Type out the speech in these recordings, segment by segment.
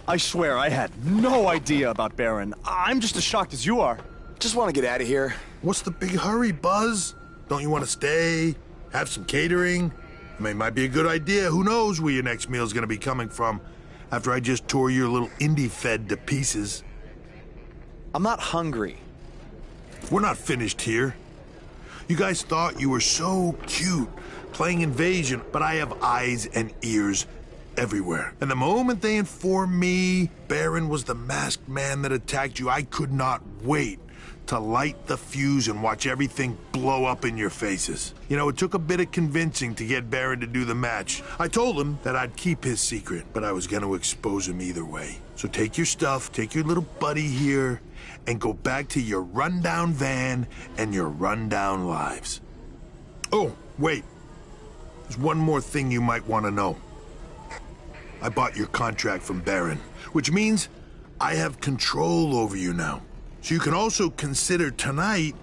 I swear, I had no idea about Baron. I'm just as shocked as you are. Just want to get out of here. What's the big hurry, Buzz? Don't you want to stay? Have some catering? I mean, it might be a good idea. Who knows where your next meal's gonna be coming from after I just tore your little indie fed to pieces. I'm not hungry. We're not finished here. You guys thought you were so cute playing Invasion, but I have eyes and ears everywhere. And the moment they informed me Baron was the masked man that attacked you, I could not wait to light the fuse and watch everything blow up in your faces. You know, it took a bit of convincing to get Baron to do the match. I told him that I'd keep his secret, but I was going to expose him either way. So take your stuff, take your little buddy here, and go back to your rundown van and your rundown lives. Oh, wait. There's one more thing you might want to know. I bought your contract from Baron, which means I have control over you now. So you can also consider tonight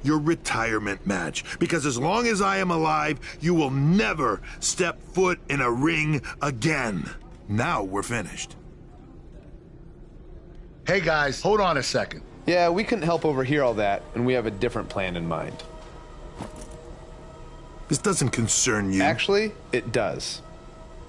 your retirement match, because as long as I am alive, you will never step foot in a ring again. Now we're finished. Hey guys, hold on a second. Yeah, we couldn't help overhear all that, and we have a different plan in mind. This doesn't concern you. Actually, it does.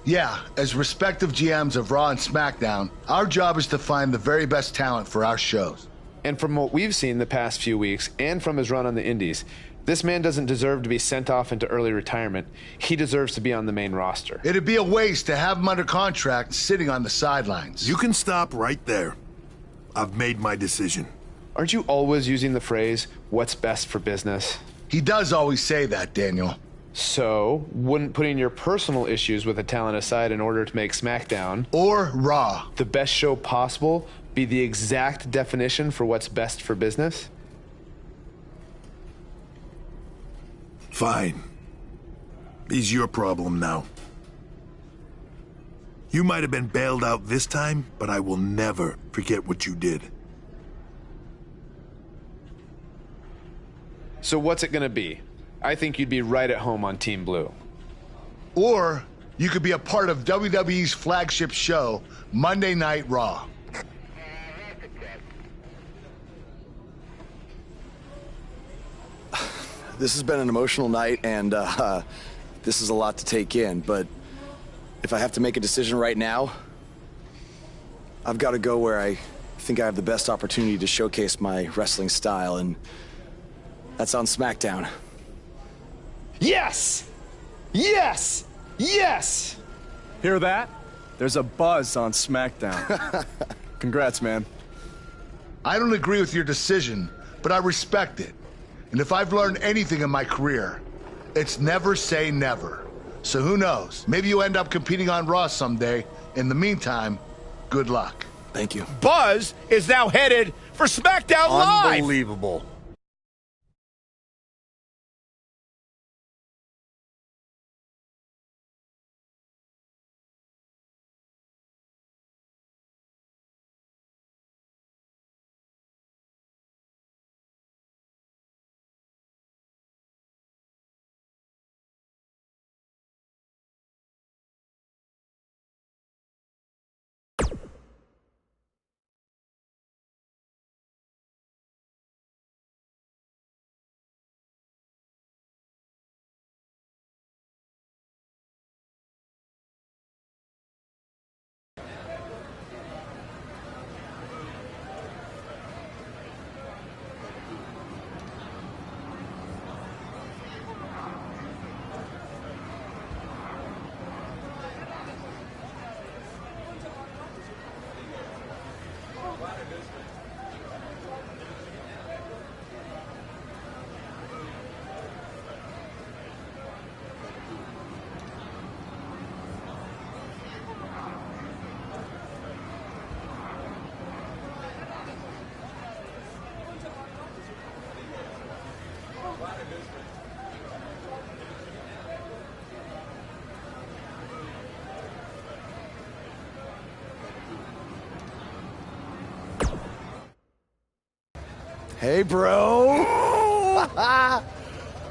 Yeah, as respective GMs of Raw and SmackDown, our job is to find the very best talent for our shows. And from what we've seen the past few weeks, and from his run on the Indies, this man doesn't deserve to be sent off into early retirement. He deserves to be on the main roster. It'd be a waste to have him under contract sitting on the sidelines. You can stop right there. I've made my decision. Aren't you always using the phrase, what's best for business? He does always say that, Daniel. So, wouldn't putting your personal issues with a talent aside in order to make SmackDown, or Raw, the best show possible, be the exact definition for what's best for business? Fine. It's your problem now. You might have been bailed out this time, but I will never forget what you did. So what's it gonna be? I think you'd be right at home on Team Blue. Or you could be a part of WWE's flagship show, Monday Night Raw. This has been an emotional night, and this is a lot to take in, but if I have to make a decision right now, I've got to go where I think I have the best opportunity to showcase my wrestling style, and that's on SmackDown. Yes! Yes! Yes! Hear that? There's a buzz on SmackDown. Congrats, man. I don't agree with your decision, but I respect it. And if I've learned anything in my career, it's never say never. So who knows? Maybe you end up competing on Raw someday. In the meantime, good luck. Thank you. Buzz is now headed for SmackDown Live! Unbelievable. Hey, bro.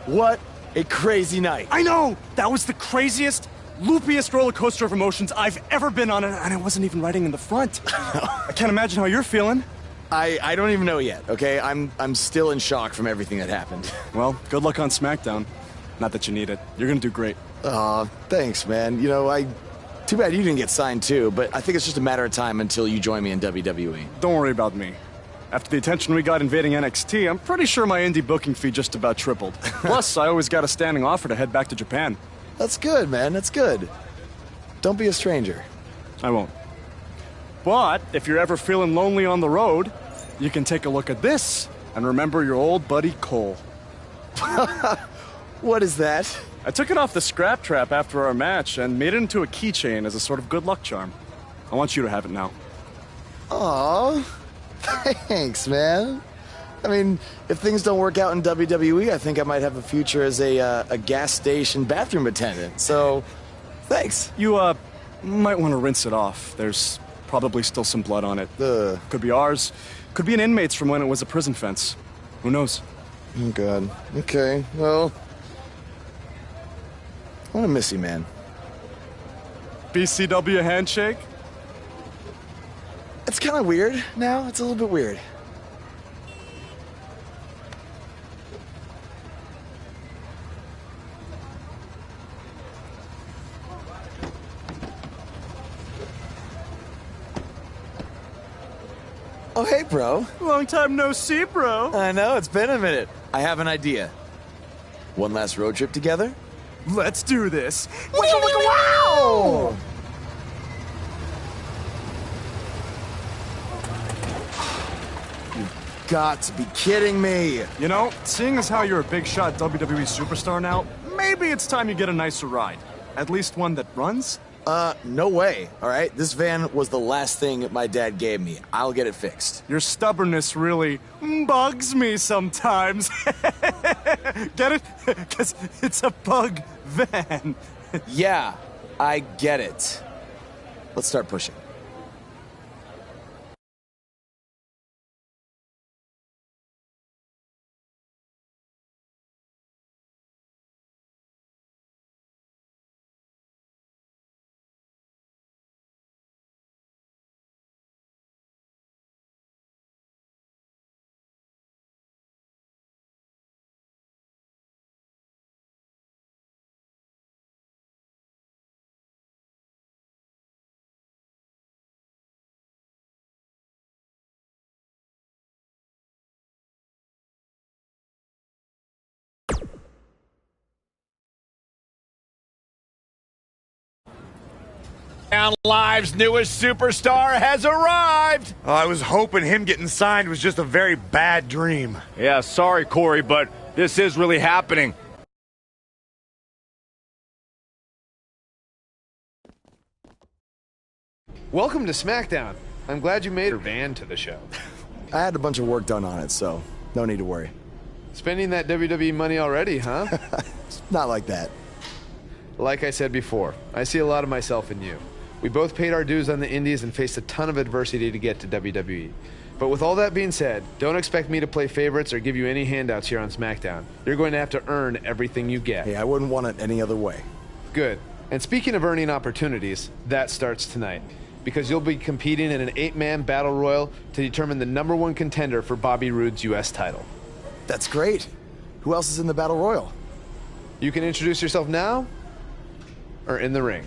What a crazy night. I know! That was the craziest, loopiest roller coaster of emotions I've ever been on, and I wasn't even riding in the front. I can't imagine how you're feeling. I don't even know yet, okay? I'm still in shock from everything that happened. Well, good luck on SmackDown. Not that you need it. You're gonna do great. Aw, thanks, man. You know, too bad you didn't get signed too, but I think it's just a matter of time until you join me in WWE. Don't worry about me. After the attention we got invading NXT, I'm pretty sure my indie booking fee just about tripled. Plus, I always got a standing offer to head back to Japan. That's good, man. That's good. Don't be a stranger. I won't. But if you're ever feeling lonely on the road, you can take a look at this and remember your old buddy Cole. What is that? I took it off the scrap trap after our match and made it into a keychain as a sort of good luck charm. I want you to have it now. Aw, thanks, man. I mean, if things don't work out in WWE, I think I might have a future as a gas station bathroom attendant. So, thanks. You, might want to rinse it off. There's probably still some blood on it. Could be ours. Could be an inmate's from when it was a prison fence. Who knows? Oh, God. Okay, well, I'm gonna miss you, man. BCW handshake? It's kind of weird now. It's a little bit weird. Oh, hey, bro. Long time no see, bro. I know, it's been a minute. I have an idea. One last road trip together? Let's do this. Wow! You've got to be kidding me. You know, seeing as how you're a big shot WWE superstar now, maybe it's time you get a nicer ride. At least one that runs? No way, all right? This van was the last thing my dad gave me. I'll get it fixed. Your stubbornness really bugs me sometimes. Get it? Because it's a bug van. Yeah, I get it. Let's start pushing. SmackDown Live's newest superstar has arrived. I was hoping him getting signed was just a very bad dream. Yeah, sorry, Corey, but this is really happening. Welcome to SmackDown. I'm glad you made your van to the show. I had a bunch of work done on it, so no need to worry. Spending that WWE money already, huh? Not like that. Like I said before, I see a lot of myself in you. We both paid our dues on the indies and faced a ton of adversity to get to WWE. But with all that being said, don't expect me to play favorites or give you any handouts here on SmackDown. You're going to have to earn everything you get. Hey, I wouldn't want it any other way. Good. And speaking of earning opportunities, that starts tonight. Because you'll be competing in an 8-man battle royal to determine the #1 contender for Bobby Roode's U.S. title. That's great. Who else is in the battle royal? You can introduce yourself now or in the ring.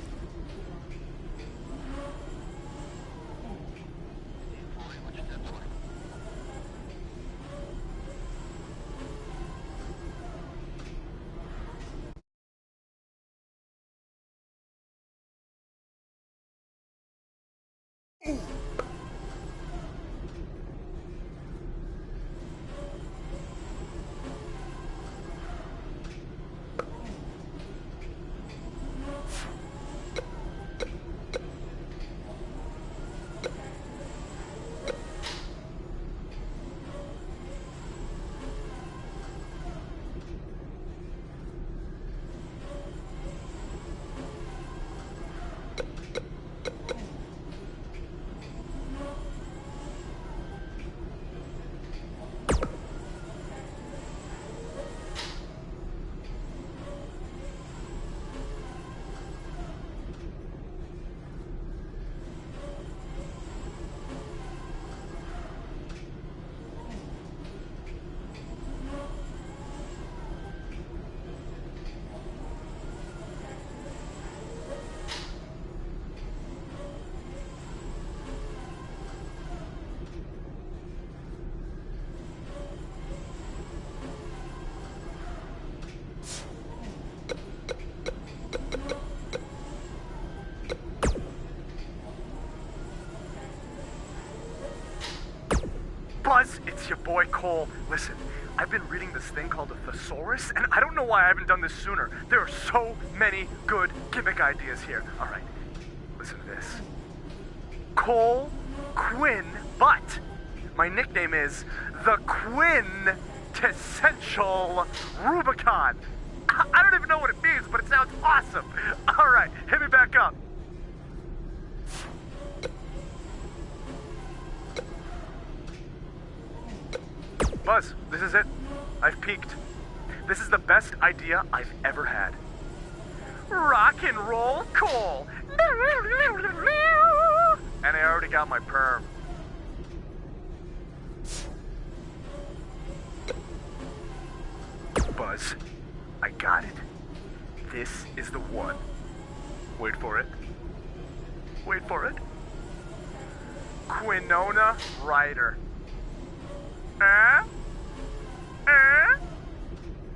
it's your boy Cole. Listen, I've been reading this thing called a thesaurus, and I don't know why I haven't done this sooner. There are so many good gimmick ideas here. All right, listen to this. Cole Quinn Butt. My nickname is the Quintessential Rubicon. I don't even know what it means, but it sounds awesome. All right, hit me back up. Buzz, this is it. I've peaked. This is the best idea I've ever had. Rock and roll Cole. And I already got my perm. Buzz, I got it. This is the one. Wait for it. Wait for it. Quinona Ryder. Nah,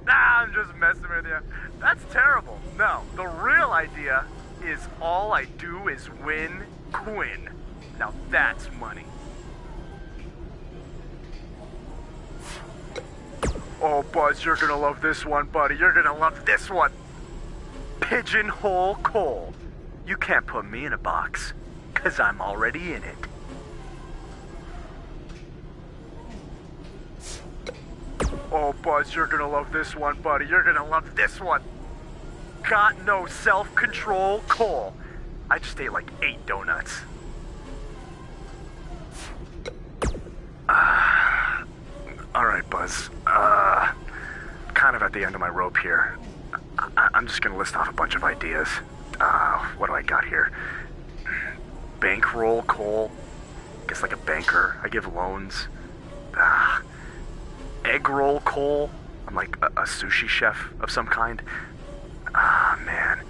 I'm just messing with you. That's terrible. No, the real idea is all I do is win Quinn. Now that's money. Oh, Buzz, you're gonna love this one, buddy. You're gonna love this one. Pigeonhole Cole. You can't put me in a box, 'cause I'm already in it. Oh, Buzz, you're gonna love this one, buddy. You're gonna love this one. Got no self-control Cole. I just ate like 8 donuts. All right, Buzz. Kind of at the end of my rope here. I'm just gonna list off a bunch of ideas. What do I got here? Bankroll Cole. Guess like a banker. I give loans. Egg roll Cole. I'm like a sushi chef of some kind. Man.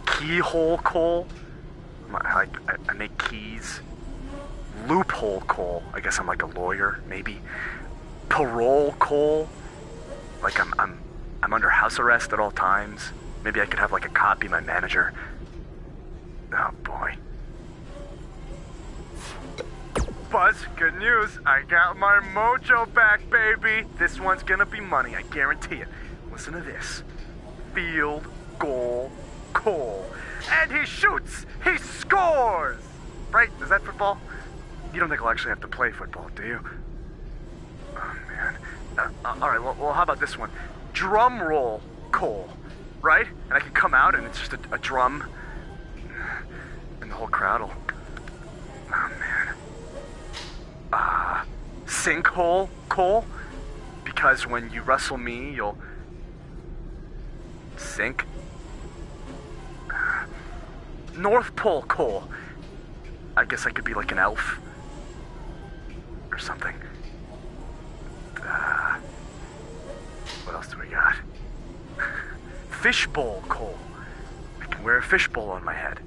Keyhole Cole. I make keys. Loophole Cole. I guess I'm like a lawyer, maybe. Parole Cole. Like I'm under house arrest at all times. Maybe I could have like a cop be my manager. Oh boy. Buzz, good news. I got my mojo back, baby. This one's gonna be money, I guarantee it. Listen to this. Field goal Cole. And he shoots! He scores! Right? Is that football? You don't think I'll actually have to play football, do you? Oh, man. Alright, well, how about this one? Drum roll Cole. Right? And I can come out and it's just a drum. And the whole crowd will... Oh, man. Sinkhole Cole? Because when you wrestle me, you'll... sink? North Pole Cole. I guess I could be like an elf. Or something. What else do we got? Fishbowl Cole. I can wear a fishbowl on my head.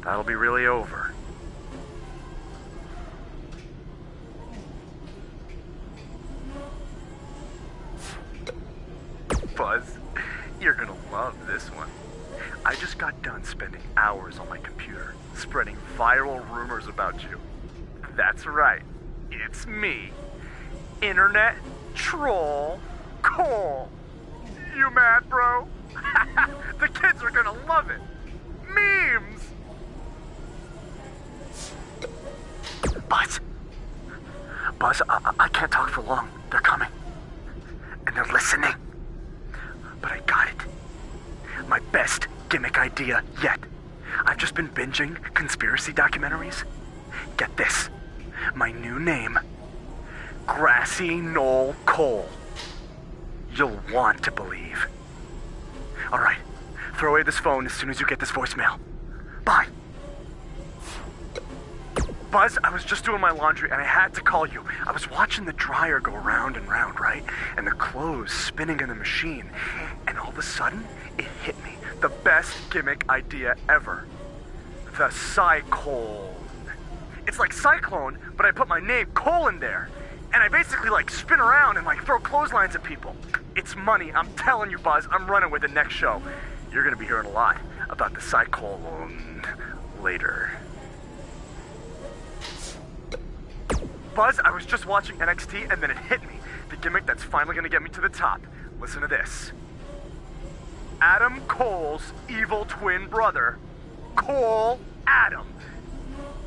That'll be really over. Buzz, you're gonna love this one. I just got done spending hours on my computer, spreading viral rumors about you. That's right, it's me, Internet Troll Cole. You mad, bro? The kids are gonna love it. Memes! Buzz, I can't talk for long. They're coming. And they're listening. But I got it. My best gimmick idea yet. I've just been binging conspiracy documentaries. Get this. My new name. Grassy Knoll Cole. You'll want to believe. All right. Throw away this phone as soon as you get this voicemail. Bye. Buzz, I was just doing my laundry and I had to call you. I was watching the dryer go round and round, right? And the clothes spinning in the machine. And all of a sudden, it hit me. The best gimmick idea ever. The Psychone. It's like Cyclone, but I put my name, Cole, in there. And I basically like spin around and like throw clotheslines at people. It's money, I'm telling you, Buzz. I'm running with the next show. You're gonna be hearing a lot about the Psychone later. Buzz, I was just watching NXT and then it hit me. The gimmick that's finally gonna get me to the top. Listen to this. Adam Cole's evil twin brother, Cole Adam.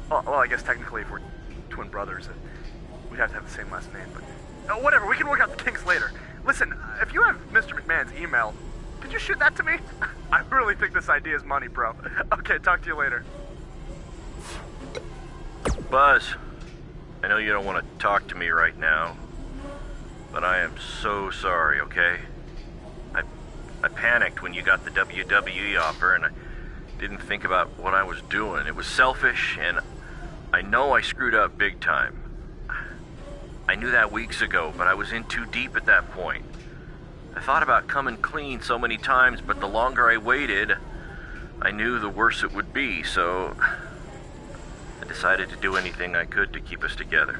Well, I guess technically if we're twin brothers, we'd have to have the same last name, but whatever, we can work out the kinks later. Listen, if you have Mr. McMahon's email, could you shoot that to me? I really think this idea is money, bro. Okay, talk to you later. Buzz, I know you don't want to talk to me right now, but I am so sorry, okay? I panicked when you got the WWE offer, and I didn't think about what I was doing. It was selfish, and I know I screwed up big time. I knew that weeks ago, but I was in too deep at that point. I thought about coming clean so many times, but the longer I waited, I knew the worse it would be, so I decided to do anything I could to keep us together.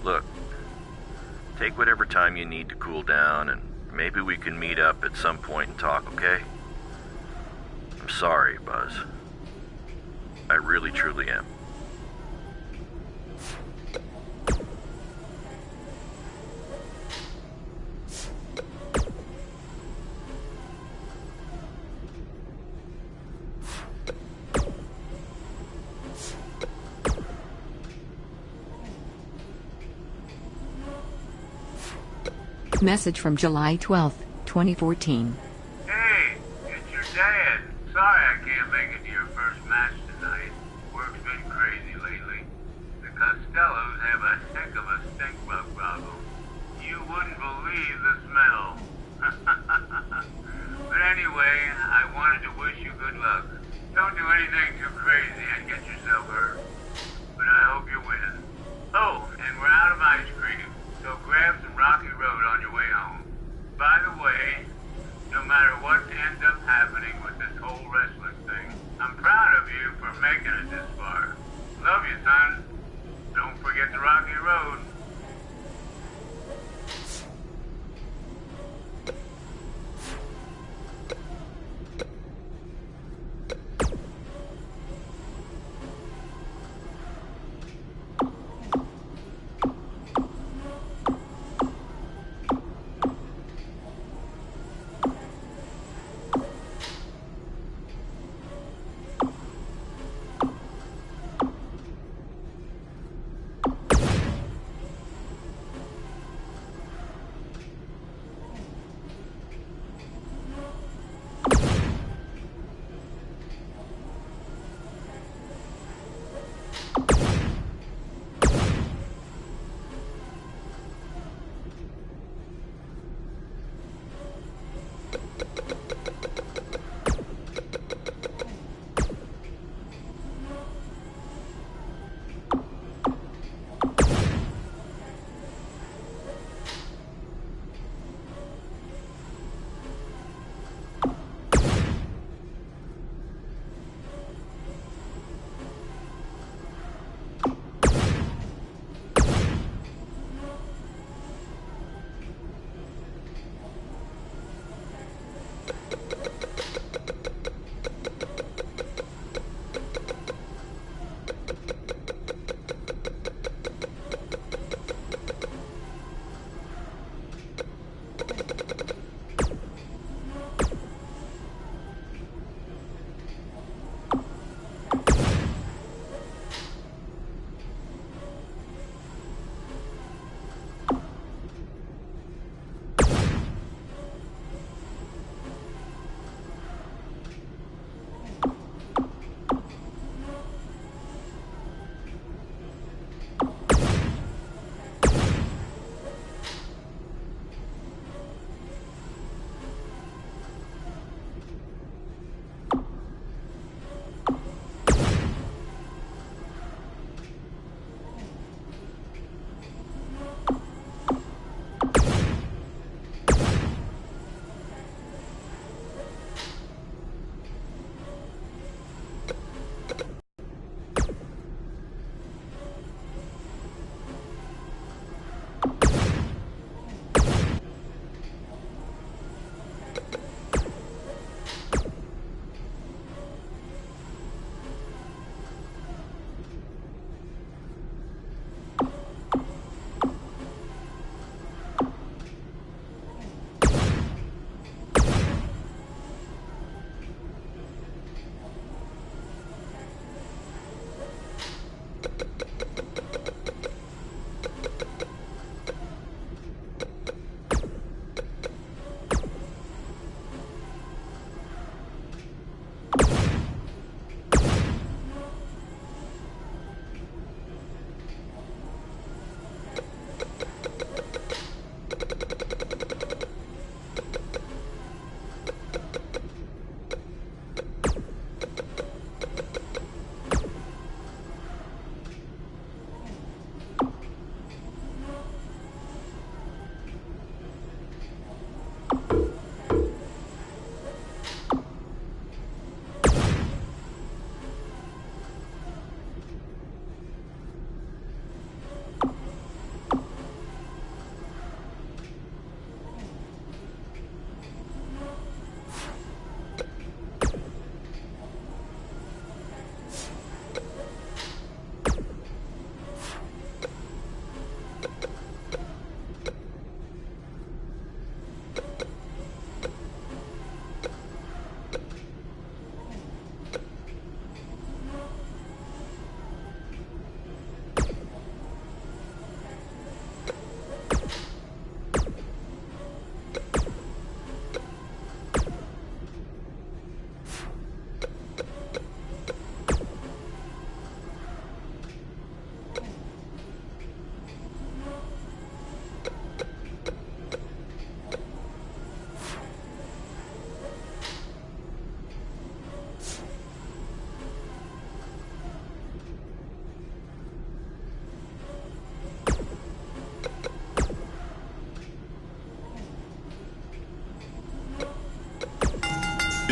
Look, take whatever time you need to cool down, and maybe we can meet up at some point and talk, okay? I'm sorry, Buzz. I really, truly am. Message from July 12th, 2014. Hey, it's your dad. Sorry I can't make it to your first match tonight. Work's been crazy lately. The Costellos have a heck of a stink bug problem. You wouldn't believe the smell. But anyway, I wanted to wish you good luck. Don't do anything too crazy and get yourself hurt. But I hope you win. Oh, and we're out of ice cream. So grab some Rocky Road on your way home. By the way, no matter what ends up happening with this whole wrestling thing, I'm proud of you for making it this far. Love you, son. Don't forget the Rocky Road.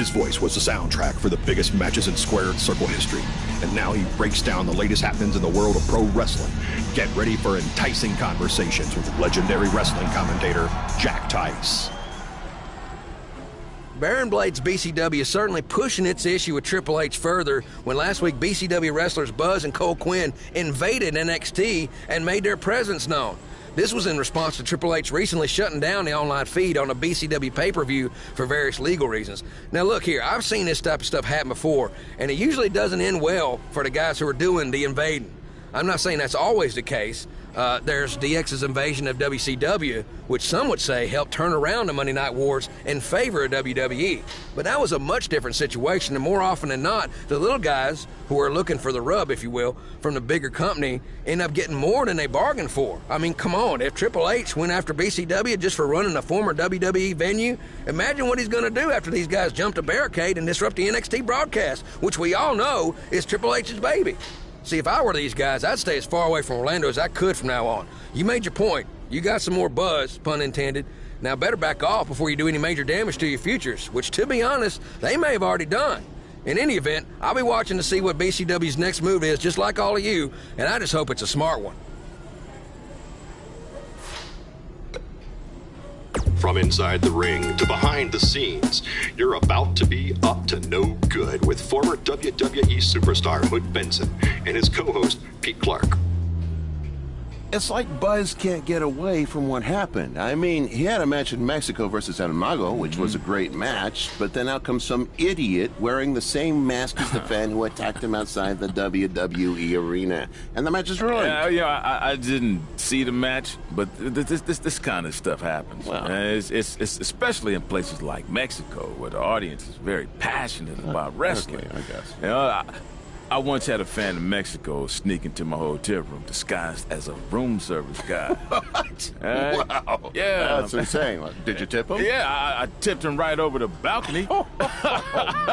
His voice was the soundtrack for the biggest matches in squared circle history. And now he breaks down the latest happenings in the world of pro wrestling. Get ready for enticing conversations with legendary wrestling commentator Jack Tice. Baron Blade's BCW is certainly pushing its issue with Triple H further when last week BCW wrestlers Buzz and Cole Quinn invaded NXT and made their presence known. This was in response to Triple H recently shutting down the online feed on a BCW pay-per-view for various legal reasons. Now look here, I've seen this type of stuff happen before, and it usually doesn't end well for the guys who are doing the invading. I'm not saying that's always the case. There's DX's invasion of WCW, which some would say helped turn around the Monday Night Wars in favor of WWE. But that was a much different situation, and more often than not, the little guys who are looking for the rub, if you will, from the bigger company end up getting more than they bargained for. I mean, come on, if Triple H went after BCW just for running a former WWE venue, imagine what he's going to do after these guys jump a barricade and disrupt the NXT broadcast, which we all know is Triple H's baby. See, if I were these guys, I'd stay as far away from Orlando as I could from now on. You made your point. You got some more buzz, pun intended. Now better back off before you do any major damage to your futures, which, to be honest, they may have already done. In any event, I'll be watching to see what BCW's next move is, just like all of you, and I just hope it's a smart one. From inside the ring to behind the scenes, you're about to be up to no good with former WWE superstar Hood Benson and his co-host Pete Clark. It's like Buzz can't get away from what happened. I mean, he had a match in Mexico versus El Mago, which was a great match, but then out comes some idiot wearing the same mask as the fan who attacked him outside the WWE arena, and the match is ruined. I didn't see the match, but this kind of stuff happens. Well, it's especially in places like Mexico, where the audience is very passionate about wrestling. Okay, I guess. You know, I once had a fan in Mexico sneak into my hotel room disguised as a room service guy. What? Wow. Yeah. That's insane. Did you tip him? Yeah, I tipped him right over the balcony. Oh,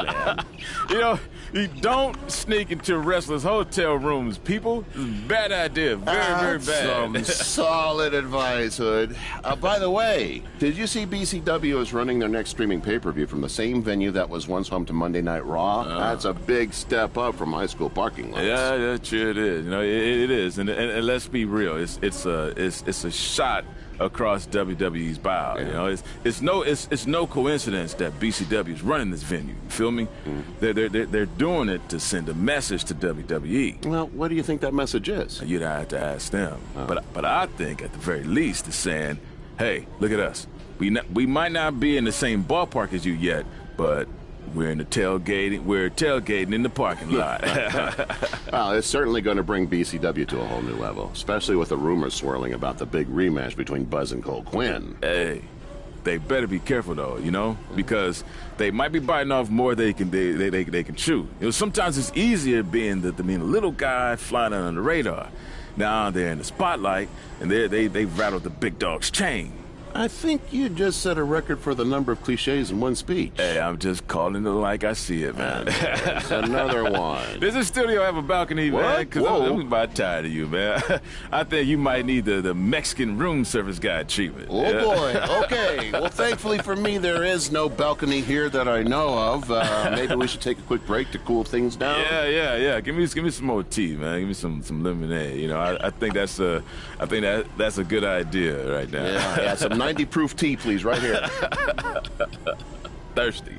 man. You know, you don't sneak into wrestlers' hotel rooms, people. It's a bad idea. Very bad. Some solid advice, Hood. By the way, did you see BCW is running their next streaming pay-per-view from the same venue that was once home to Monday Night Raw? That's a big step up from high school parking lots. Yeah, sure it is. You know, it is, and let's be real. It's a shot across WWE's bow. Yeah. You know, it's no coincidence that BCW is running this venue. You feel me? They're doing it to send a message to WWE. Well, what do you think that message is? You'd have to ask them. But I think at the very least it's saying, hey, look at us. We might not be in the same ballpark as you yet, but we're tailgating in the parking lot. Well, it's certainly going to bring BCW to a whole new level, especially with the rumors swirling about the big rematch between Buzz and Cole Quinn. Hey, they better be careful though, you know, because they might be biting off more they can chew. You know, sometimes it's easier being the little guy flying under the radar. Now they're in the spotlight and they rattled the big dog's chain. I think you just set a record for the number of cliches in one speech. Hey, I'm just calling it like I see it, man. There's another one. Does this studio have a balcony, man? Because I'm about tired of you, man. I think you might need the Mexican room service guy treatment. Oh, yeah. Boy. Okay. Well, thankfully for me, there is no balcony here that I know of. Maybe we should take a quick break to cool things down. Yeah. Give me some more tea, man. Give me some lemonade. You know, I think that's a good idea right now. Yeah, some 90 proof tea, please, right here. Thirsty.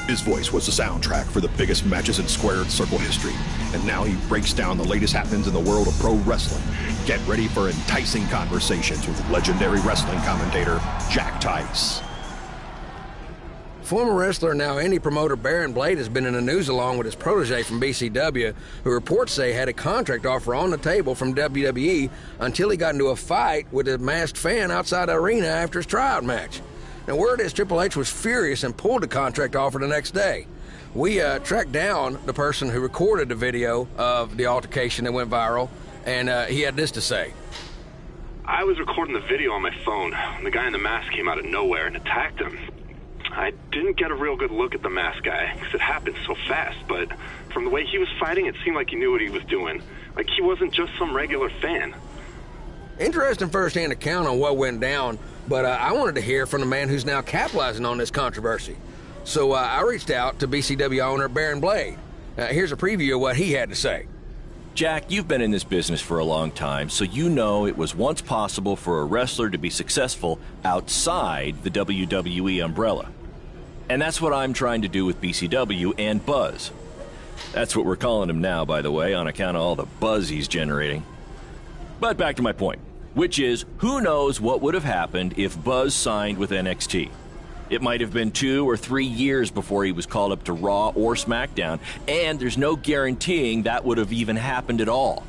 His voice was the soundtrack for the biggest matches in squared circle history. And now he breaks down the latest happenings in the world of pro wrestling. Get ready for enticing conversations with legendary wrestling commentator Jack Tice. Former wrestler, now indie promoter Baron Blade has been in the news along with his protege from BCW, who reports say had a contract offer on the table from WWE until he got into a fight with a masked fan outside the arena after his tryout match. Now, word is Triple H was furious and pulled the contract offer the next day. We tracked down the person who recorded the video of the altercation that went viral, and he had this to say. I was recording the video on my phone when the guy in the mask came out of nowhere and attacked him. I didn't get a real good look at the masked guy because it happened so fast, but from the way he was fighting, it seemed like he knew what he was doing. Like he wasn't just some regular fan. Interesting first-hand account on what went down, but I wanted to hear from the man who's now capitalizing on this controversy. So I reached out to BCW owner Baron Blade. Here's a preview of what he had to say. Jack, you've been in this business for a long time, so you know it was once possible for a wrestler to be successful outside the WWE umbrella. And that's what I'm trying to do with BCW and Buzz. That's what we're calling him now, by the way, on account of all the buzz he's generating. But back to my point, which is, who knows what would have happened if Buzz signed with NXT? It might have been 2 or 3 years before he was called up to Raw or SmackDown, and there's no guaranteeing that would have even happened at all.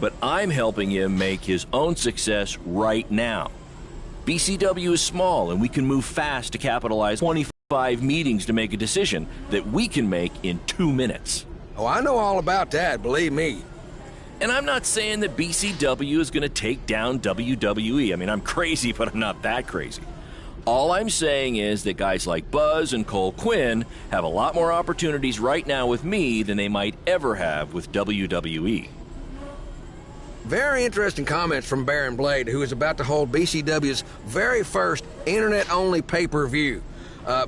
But I'm helping him make his own success right now. BCW is small, and we can move fast to capitalize 25 meetings to make a decision that we can make in 2 minutes. Oh, I know all about that, believe me. And I'm not saying that BCW is going to take down WWE. I mean, I'm crazy, but I'm not that crazy. All I'm saying is that guys like Buzz and Cole Quinn have a lot more opportunities right now with me than they might ever have with WWE. Very interesting comments from Baron Blade, who is about to hold BCW's very first internet-only pay-per-view.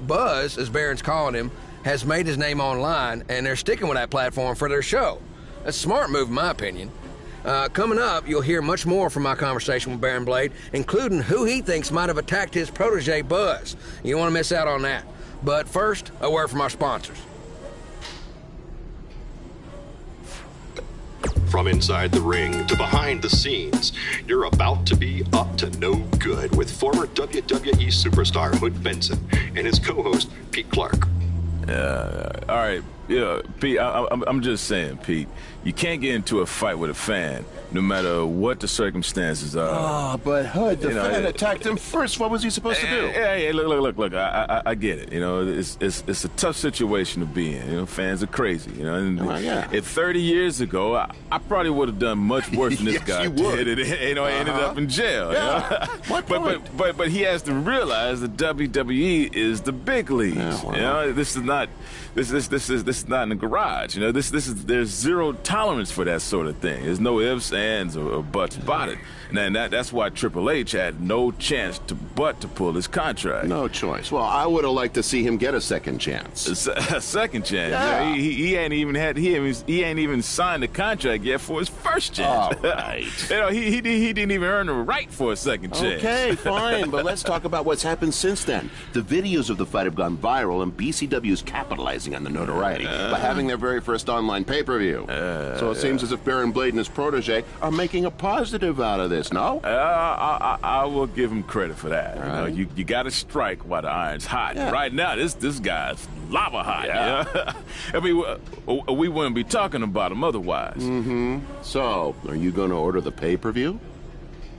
Buzz, as Baron's calling him, has made his name online, and they're sticking with that platform for their show. A smart move, in my opinion. Coming up, you'll hear much more from my conversation with Baron Blade, including who he thinks might have attacked his protege, Buzz. You don't want to miss out on that. But first, a word from our sponsors. From inside the ring to behind the scenes, you're about to be up to no good with former WWE superstar Hood Benson and his co-host, Pete Clark. All right. Yeah, Pete, I'm just saying, Pete, you can't get into a fight with a fan, no matter what the circumstances are. Oh, but Hood, the fan attacked him first. What was he supposed to do? Hey, look, I get it. You know, it's a tough situation to be in. You know, fans are crazy. You know, and if 30 years ago, I probably would have done much worse than this guy did. And, I ended up in jail. Yeah. You know? But he has to realize that WWE is the big leagues. Yeah, well. You know, this is not in the garage. You know, there's zero tolerance for that sort of thing. There's no ifs, ands, or buts about it. And that's why Triple H had no chance to pull his contract. No choice. Well, I would have liked to see him get a second chance. A second chance. Yeah. He ain't even signed the contract yet for his first chance. All right. You know, he didn't even earn the right for a second chance. Okay, fine, but let's talk about what's happened since then. The videos of the fight have gone viral, and BCW is capitalizing on the notoriety by having their very first online pay-per-view. So it seems as if Baron Blade and his protege are making a positive out of this, no? I will give him credit for that. Right. You know, you got to strike while the iron's hot. Yeah. Right now, this guy's lava hot. Yeah. You know? I mean, we wouldn't be talking about him otherwise. Mm-hmm. So, are you going to order the pay-per-view?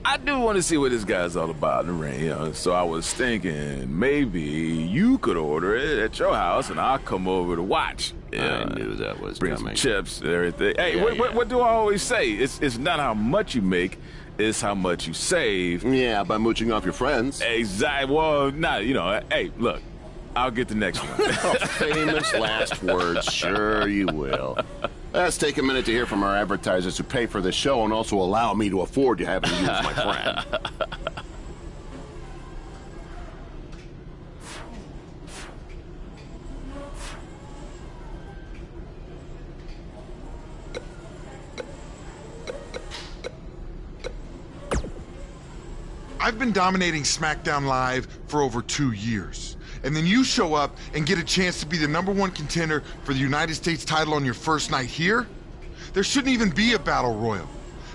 I do want to see what this guy's all about in the ring, you know. So I was thinking maybe you could order it at your house, and I'll come over to watch. I knew that was bring coming. Some chips and everything. Hey, what do I always say? It's not how much you make, it's how much you save. Yeah, by mooching off your friends. Exactly. Well, not, you know. Hey, look, I'll get the next one. Famous last words. Sure you will. Let's take a minute to hear from our advertisers who pay for this show and also allow me to afford to have you use my friend. I've been dominating SmackDown Live for over 2 years. And then you show up and get a chance to be the #1 contender for the United States title on your first night here? There shouldn't even be a battle royal.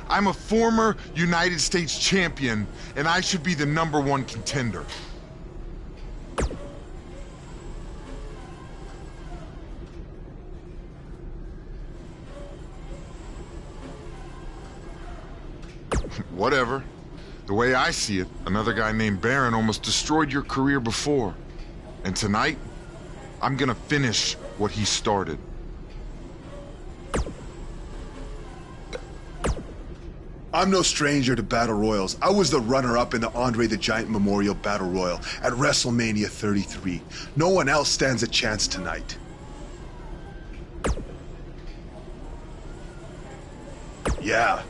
I'm a former United States champion, and I should be the #1 contender. Whatever. The way I see it, another guy named Baron almost destroyed your career before. And tonight, I'm gonna finish what he started. I'm no stranger to Battle Royals. I was the runner-up in the Andre the Giant Memorial Battle Royal at WrestleMania 33. No one else stands a chance tonight. Yeah.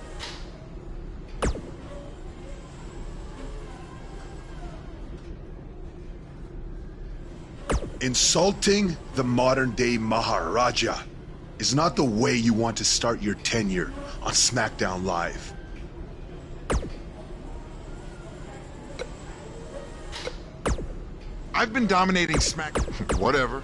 Insulting the modern-day Maharaja is not the way you want to start your tenure on SmackDown Live. I've been dominating Smack... Whatever.